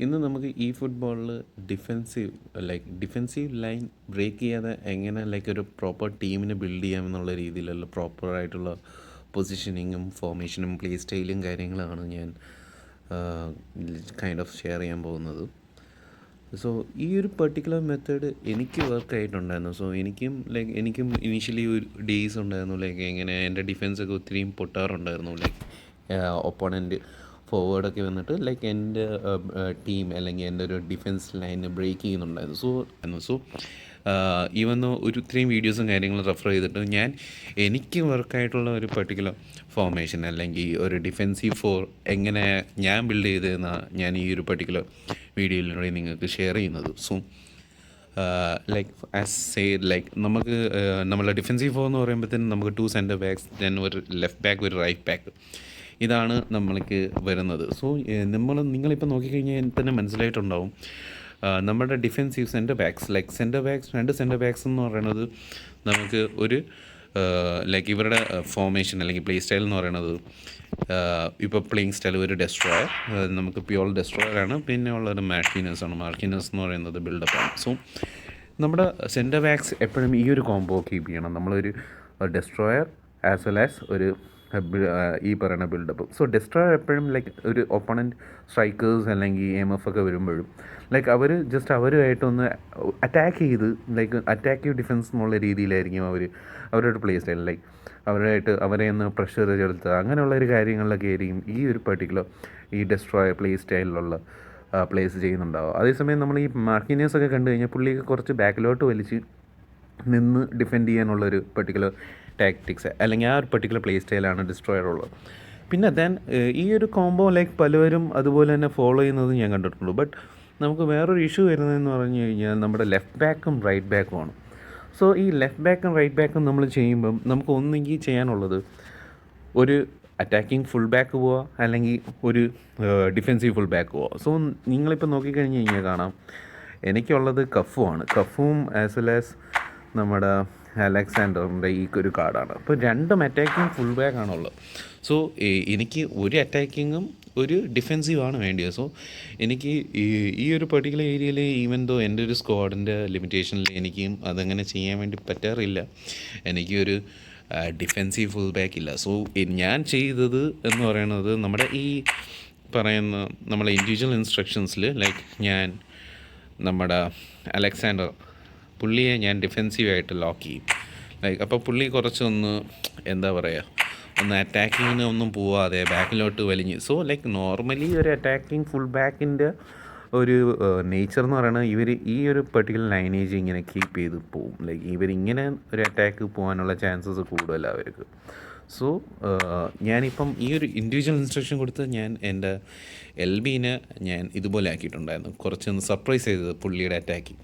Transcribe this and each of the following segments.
ഇന്ന് നമുക്ക് ഈ ഫുട്ബോളിൽ ഡിഫെൻസീവ് ലൈൻ ബ്രേക്ക് ചെയ്യാതെ എങ്ങനെ ഒരു പ്രോപ്പർ ടീമിനെ ബിൽഡ് ചെയ്യാമെന്നുള്ള രീതിയിലുള്ള പ്രോപ്പറായിട്ടുള്ള പൊസിഷനിങ്ങും ഫോർമേഷനും പ്ലേ സ്റ്റൈലും കാര്യങ്ങളാണ് ഞാൻ കൈൻഡ് ഓഫ് ഷെയർ ചെയ്യാൻ പോകുന്നത്. സോ ഈ ഒരു പെർട്ടിക്കുലർ മെത്തേഡ് എനിക്ക് വർക്കായിട്ടുണ്ടായിരുന്നു. സോ എനിക്കും ഇനീഷ്യലി ഒരു ഡേയ്സ് ഉണ്ടായിരുന്നു, എങ്ങനെ എൻ്റെ ഡിഫെൻസൊക്കെ ഒത്തിരിയും പൊട്ടാറുണ്ടായിരുന്നു. ഒപ്പോണൻറ്റ് ഫോർവേഡൊക്കെ വന്നിട്ട് എൻ്റെ ടീം അല്ലെങ്കിൽ എൻ്റെ ഒരു ഡിഫെൻസ് ലൈന് ബ്രേക്ക് ചെയ്യുന്നുണ്ടായിരുന്നു. സോ ഈവൻ ഒരു ഇത്രയും വീഡിയോസും കാര്യങ്ങളും റെഫർ ചെയ്തിട്ട് എനിക്ക് വർക്കായിട്ടുള്ള ഒരു പെർട്ടിക്കുലർ ഫോർമേഷൻ അല്ലെങ്കിൽ ഒരു ഡിഫെൻസീവ് ഫോർ എങ്ങനെ ഞാൻ ബിൽഡ് ചെയ്തതെന്നാണ് ഞാൻ ഈ ഒരു പെർട്ടിക്കുലർ വീഡിയോയിലൂടെ നിങ്ങൾക്ക് ഷെയർ ചെയ്യുന്നത്. സോ നമുക്ക് നമ്മളെ ഡിഫെൻസീവ് ഫോർ എന്ന് പറയുമ്പോഴത്തേനും നമുക്ക് 2 സെൻറ്റർ ബാക്സ്, ദെൻ ഒരു ലെഫ്റ്റ് ബാക്ക്, ഒരു റൈറ്റ് ബാക്ക്, ഇതാണ് നമ്മൾക്ക് വരുന്നത്. സോ നിങ്ങളിപ്പോൾ നോക്കിക്കഴിഞ്ഞാൽ തന്നെ മനസ്സിലായിട്ടുണ്ടാവും, നമ്മുടെ ഡിഫെൻസീവ് സെൻറ്റർ ബാക്സ്, രണ്ട് സെൻറ്റർ ബാക്സ് എന്ന് പറയുന്നത് നമുക്ക് ഒരു ഇവരുടെ ഫോർമേഷൻ അല്ലെങ്കിൽ പ്ലേ സ്റ്റൈൽ എന്ന് പറയുന്നത്, ഇപ്പോൾ പ്ലേയിങ് സ്റ്റൈൽ ഒരു ഡെസ്ട്രോയർ, നമുക്ക് പ്യോർ ഡെസ്ട്രോയറാണ്. പിന്നെ ഉള്ളൊരു മാർക്കിനസ് എന്ന് പറയുന്നത് ബിൽഡപ്പാണ്. സോ നമ്മുടെ സെൻറ്റർ ബാക്സ് എപ്പോഴും ഈ ഒരു കോംബോ കീപ്പ് ചെയ്യണം. നമ്മളൊരു ഡെസ്ട്രോയർ ആസ് വെൽ ആസ് ഒരു ഈ പറയുന്ന ബിൽഡപ്പ്. സോ ഡെസ്ട്രോയർ എപ്പോഴും ഒരു ഒപ്പണൻറ്റ് സ്ട്രൈക്കേഴ്സ് അല്ലെങ്കിൽ എം ഒക്കെ വരുമ്പോഴും അവരുമായിട്ടൊന്ന് അറ്റാക്ക് ചെയ്ത് അറ്റാക്കീവ് ഡിഫെൻസ് എന്നുള്ള രീതിയിലായിരിക്കും അവരുടെ പ്ലേ സ്റ്റൈൽ, അവരെ ഒന്ന് പ്രഷർ ചെലുത്തുക, അങ്ങനെയുള്ളൊരു കാര്യങ്ങളിലൊക്കെ ആയിരിക്കും ഈ ഒരു പെർട്ടിക്കുലർ ഈ ഡെസ്ട്രോയർ പ്ലേ സ്റ്റൈലിലുള്ള പ്ലേസ് ചെയ്യുന്നുണ്ടാവും. അതേസമയം നമ്മൾ ഈ മാർക്കിനേഴ്സൊക്കെ കണ്ടു കഴിഞ്ഞാൽ പുള്ളിയൊക്കെ കുറച്ച് ബാക്കിലോട്ട് വലിച്ച് നിന്ന് ഡിഫെൻഡ് ചെയ്യാനുള്ളൊരു പെർട്ടിക്കുലർ ടാക്ടിക്സ് അല്ലെങ്കിൽ ആ ഒരു പെർട്ടിക്കുലർ പ്ലേ സ്റ്റൈലാണ് ഡിസ്ട്രോയർ ഉള്ളത്. പിന്നെ ഈ ഒരു കോംബോ പലവരും അതുപോലെ തന്നെ ഫോളോ ചെയ്യുന്നത് ഞാൻ കണ്ടിട്ടുള്ളൂ. ബട്ട് നമുക്ക് വേറൊരു ഇഷ്യൂ വരുന്നതെന്ന് പറഞ്ഞു കഴിഞ്ഞാൽ നമ്മുടെ ലെഫ്റ്റ് ബാക്കും റൈറ്റ് ബാക്കും ആണ്. സോ ഈ ലെഫ്റ്റ് ബാക്കും റൈറ്റ് ബാക്കും നമ്മൾ ചെയ്യുമ്പം നമുക്ക് ഒന്നെങ്കിൽ ചെയ്യാനുള്ളത് ഒരു അറ്റാക്കിംഗ് ഫുൾ ബാക്ക് പോവുക, അല്ലെങ്കിൽ ഒരു ഡിഫെൻസീവ് ഫുൾ ബാക്ക് പോവുക. സോ നിങ്ങളിപ്പോൾ നോക്കിക്കഴിഞ്ഞ് കഴിഞ്ഞാൽ കാണാം, എനിക്കുള്ളത് കഫും ആസ് വെൽ ആസ് നമ്മുടെ അലക്സാണ്ടറിൻ്റെ ഈ ഒരു കാർഡാണ്. അപ്പോൾ രണ്ടും അറ്റാക്കിങ് ഫുൾ ബാക്കാണുള്ളത്. സോ എനിക്ക് ഒരു അറ്റാക്കിങ്ങും ഒരു ഡിഫെൻസീവാണ് വേണ്ടിയത്. സോ എനിക്ക് ഈ ഒരു പെർട്ടിക്കുലർ ഏരിയയിൽ ഈവൻ ദോ എൻ്റെ ഒരു സ്ക്വാഡിൻ്റെ ലിമിറ്റേഷനിൽ എനിക്കും അതങ്ങനെ ചെയ്യാൻ വേണ്ടി പറ്റാറില്ല. എനിക്കൊരു ഡിഫെൻസീവ് ഫുൾ ബാക്ക് ഇല്ല. സോ ഞാൻ ചെയ്തത് എന്ന് പറയുന്നത് നമ്മുടെ ഈ പറയുന്ന നമ്മളെ ഇൻഡിവിജ്വൽ ഇൻസ്ട്രക്ഷൻസിൽ ഞാൻ നമ്മുടെ അലക്സാണ്ടർ പുള്ളിയെ ഞാൻ ഡിഫെൻസീവായിട്ട് ലോക്ക് ചെയ്യും. അപ്പോൾ പുള്ളി കുറച്ചൊന്ന് എന്താ പറയുക, ഒന്ന് അറ്റാക്കിങ്ങിന് ഒന്നും പോവാതെ ബാക്കിലോട്ട് വലിഞ്ഞ്. സോ നോർമലി ഒരു അറ്റാക്കിങ് ഫുൾ ബാക്കിൻ്റെ ഒരു നേച്ചർ എന്ന് പറയുന്നത് ഈ ഒരു പെർട്ടിക്കുലർ ലൈനേജ് ഇങ്ങനെ കീപ്പ് ചെയ്ത് പോവും. ഇവരിങ്ങനെ ഒരു അറ്റാക്ക് പോകാനുള്ള ചാൻസസ് കൂടുതലല്ല അവർക്ക്. സോ ഞാനിപ്പം ഈ ഒരു ഇൻഡിവിജ്വൽ ഇൻസ്ട്രക്ഷൻ കൊടുത്ത് ഞാൻ എൻ്റെ LBനെ ഞാൻ ഇതുപോലെ ആക്കിയിട്ടുണ്ടായിരുന്നു, കുറച്ചൊന്ന് സർപ്രൈസ് ചെയ്തത് പുള്ളിയുടെ അറ്റാക്കിങ്.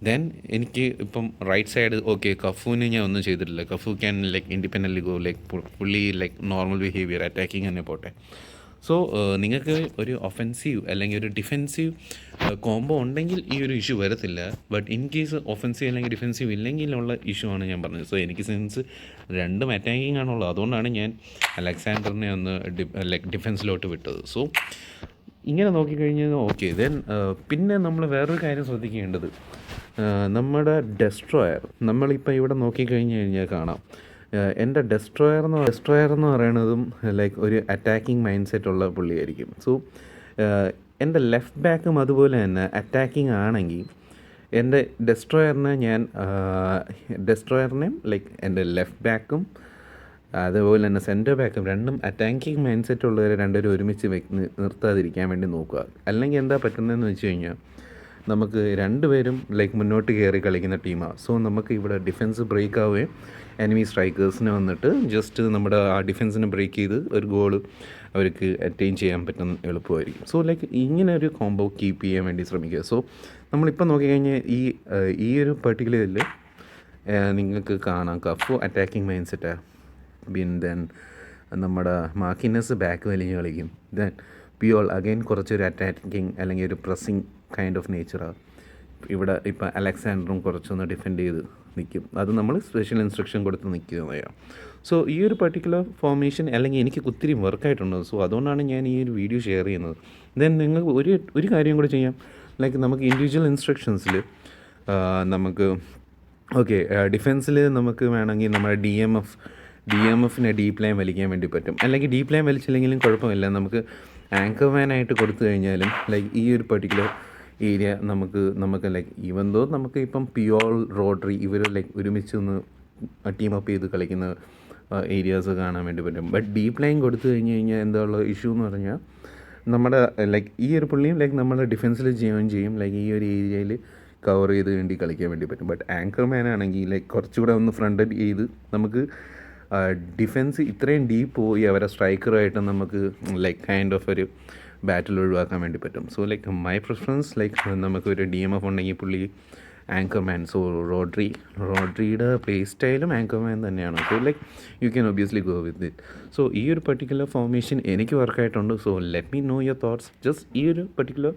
ദെൻ എനിക്ക് ഇപ്പം റൈറ്റ് സൈഡ് കഫുവിന് ഞാൻ ഒന്നും ചെയ്തിട്ടില്ല. കഫു ക്യാൻ ഇൻഡിപെൻഡൻ്റ്ലി ഗോ, പുള്ളി നോർമൽ ബിഹേവിയർ അറ്റാക്കിങ് തന്നെ പോട്ടെ. സോ നിങ്ങൾക്ക് ഒരു ഒഫെൻസീവ് അല്ലെങ്കിൽ ഒരു ഡിഫെൻസീവ് കോംബോ ഉണ്ടെങ്കിൽ ഈ ഒരു ഇഷ്യൂ വരത്തില്ല. ബട്ട് ഇൻ കേസ് ഒഫെൻസീവ് അല്ലെങ്കിൽ ഡിഫെൻസീവ് ഇല്ലെങ്കിലുള്ള ഇഷ്യൂ ആണ് ഞാൻ പറഞ്ഞത്. സോ എനിക്ക് സെൻസ് രണ്ടും അറ്റാക്കിങ് ആണുള്ളത്, അതുകൊണ്ടാണ് ഞാൻ അലക്സാണ്ടറിനെ ഒന്ന് ഡിഫെൻസിലോട്ട് വിട്ടത്. സോ ഇങ്ങനെ നോക്കിക്കഴിഞ്ഞാൽ ദെൻ പിന്നെ നമ്മൾ വേറൊരു കാര്യം ശ്രദ്ധിക്കേണ്ടത്, നമ്മുടെ ഡെസ്ട്രോയർ നമ്മളിപ്പോൾ ഇവിടെ നോക്കിക്കഴിഞ്ഞ് കഴിഞ്ഞാൽ കാണാം, എൻ്റെ ഡെസ്ട്രോയർ എന്ന് പറയുന്നതും ഒരു അറ്റാക്കിംഗ് മൈൻഡ് സെറ്റുള്ള പുള്ളിയായിരിക്കും. സോ എൻ്റെ ലെഫ്റ്റ് ബാക്കും അതുപോലെ തന്നെ അറ്റാക്കിംഗ് ആണെങ്കിൽ എൻ്റെ ഡെസ്ട്രോയറിനെയും എൻ്റെ ലെഫ്റ്റ് ബാക്കും അതുപോലെ തന്നെ സെൻറ്റർ ബാക്കും രണ്ടും അറ്റാക്കിംഗ് മൈൻഡ് സെറ്റുള്ളവരെ രണ്ടുപേരും ഒരുമിച്ച് നിർത്താതിരിക്കാൻ വേണ്ടി നോക്കുക. അല്ലെങ്കിൽ എന്താ പറ്റുന്നതെന്ന് വെച്ച് കഴിഞ്ഞാൽ നമുക്ക് രണ്ടുപേരും മുന്നോട്ട് കയറി കളിക്കുന്ന ടീമാണ്. സോ നമുക്ക് ഇവിടെ ഡിഫെൻസ് ബ്രേക്ക് ആവുകയും എനിമി സ്ട്രൈക്കേഴ്സിന് വന്നിട്ട് ജസ്റ്റ് നമ്മുടെ ആ ഡിഫെൻസിനെ ബ്രേക്ക് ചെയ്ത് ഒരു ഗോള് അവർക്ക് അറ്റൈൻ ചെയ്യാൻ പറ്റുന്ന എളുപ്പമായിരിക്കും. സോ ഇങ്ങനെ ഒരു കോംബോ കീപ്പ് ചെയ്യാൻ വേണ്ടി ശ്രമിക്കുക. സോ നമ്മളിപ്പോൾ നോക്കിക്കഴിഞ്ഞാൽ ഈ ഒരു പെർട്ടിക്കുലറിൽ നിങ്ങൾക്ക് കാണാം കഫു അറ്റാക്കിംഗ് മൈൻഡ് സെറ്റാണ്. ദെൻ നമ്മുടെ മാർക്കിനസ് ബാക്ക് വലിഞ്ഞ് കളിക്കും. ദെൻ പിയോൾ അഗൈൻ കുറച്ചൊരു അറ്റാക്കിങ് അല്ലെങ്കിൽ ഒരു പ്രസ്സിങ് കൈൻഡ് ഓഫ് നേച്ചറാണ്. ഇവിടെ ഇപ്പം അലക്സാണ്ടറും കുറച്ചൊന്ന് ഡിഫെൻഡ് ചെയ്ത് നിൽക്കും. അത് നമ്മൾ സ്പെഷ്യൽ ഇൻസ്ട്രക്ഷൻ കൊടുത്ത് നിൽക്കുന്നതാണ്. സോ ഈ ഒരു പർട്ടിക്കുലർ ഫോർമേഷൻ അല്ലെങ്കിൽ എനിക്ക് ഒത്തിരി വർക്കായിട്ടുണ്ട്. സോ അതുകൊണ്ടാണ് ഞാൻ ഈ ഒരു വീഡിയോ ഷെയർ ചെയ്യുന്നത്. ദെൻ നിങ്ങൾ ഒരു കാര്യം കൂടെ ചെയ്യാം. ലൈക്ക് നമുക്ക് ഇൻഡിവിജ്വൽ ഇൻസ്ട്രക്ഷൻസിൽ നമുക്ക് ഓക്കെ ഡിഫെൻസിൽ നമുക്ക് വേണമെങ്കിൽ നമ്മുടെ ഡി എം എഫിനെ ഡീപ്പ് ലൈൻ വലിക്കാൻ വേണ്ടി പറ്റും. അല്ലെങ്കിൽ ഡീപ്പ് ലൈൻ വലിച്ചില്ലെങ്കിലും കുഴപ്പമില്ല. നമുക്ക് ആങ്കർ മാനായിട്ട് കൊടുത്തു കഴിഞ്ഞാലും ലൈക്ക് ഈ ഒരു പർട്ടിക്കുലർ ഏരിയ നമുക്ക് ലൈക്ക് ഈവൻ ദോ നമുക്ക് ഇപ്പം പിയോൾ റോഡറി ഇവർ ലൈക്ക് ഒരുമിച്ച് ഒന്ന് ടീം അപ്പ് ചെയ്ത് കളിക്കുന്ന ഏരിയാസ് കാണാൻ വേണ്ടി പറ്റും. ബട്ട് ഡീപ്പ് ലൈൻ കൊടുത്തു കഴിഞ്ഞ് കഴിഞ്ഞാൽ എന്താ ഉള്ള ഇഷ്യൂ എന്ന് പറഞ്ഞാൽ നമ്മുടെ ലൈക്ക് ഈ ഒരു പുള്ളിയും ലൈക്ക് നമ്മുടെ ഡിഫെൻസിൽ ജോയിൻ ചെയ്യും. ലൈക്ക് ഈ ഒരു ഏരിയയിൽ കവർ ചെയ്ത് വേണ്ടി കളിക്കാൻ വേണ്ടി പറ്റും. ബട്ട് ആങ്കർ മാൻ ആണെങ്കിൽ ലൈക്ക് കുറച്ചുകൂടെ ഒന്ന് ഫ്രണ്ട് ചെയ്ത് നമുക്ക് ഡിഫെൻസ് ഇത്രയും ഡീപ്പ് പോയി അവരെ സ്ട്രൈക്കറുമായിട്ട് നമുക്ക് ലൈക്ക് കൈൻഡ് ഓഫ് ഒരു ബാറ്റിൽ ഒഴിവാക്കാൻ വേണ്ടി പറ്റും. So like my preference like നമുക്കൊരു ഡി എം എഫ് ഉണ്ടെങ്കിൽ പുള്ളി ആങ്കർ മാൻ. സോ റോഡ്രിയുടെ പ്ലേ സ്റ്റൈലും ആങ്കർ മാൻ തന്നെയാണ്. So like you can obviously go with it. So ഈ ഒരു പർട്ടിക്കുലർ ഫോർമേഷൻ എനിക്ക് വർക്കായിട്ടുണ്ട്. So let me know your thoughts. Just ഈ ഒരു പർട്ടിക്കുലർ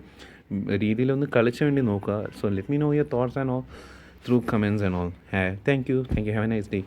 രീതിയിലൊന്ന് കളിച്ച് വേണ്ടി നോക്കുക. So let me know your thoughts and all through comments and all. Thank you. Have a nice day.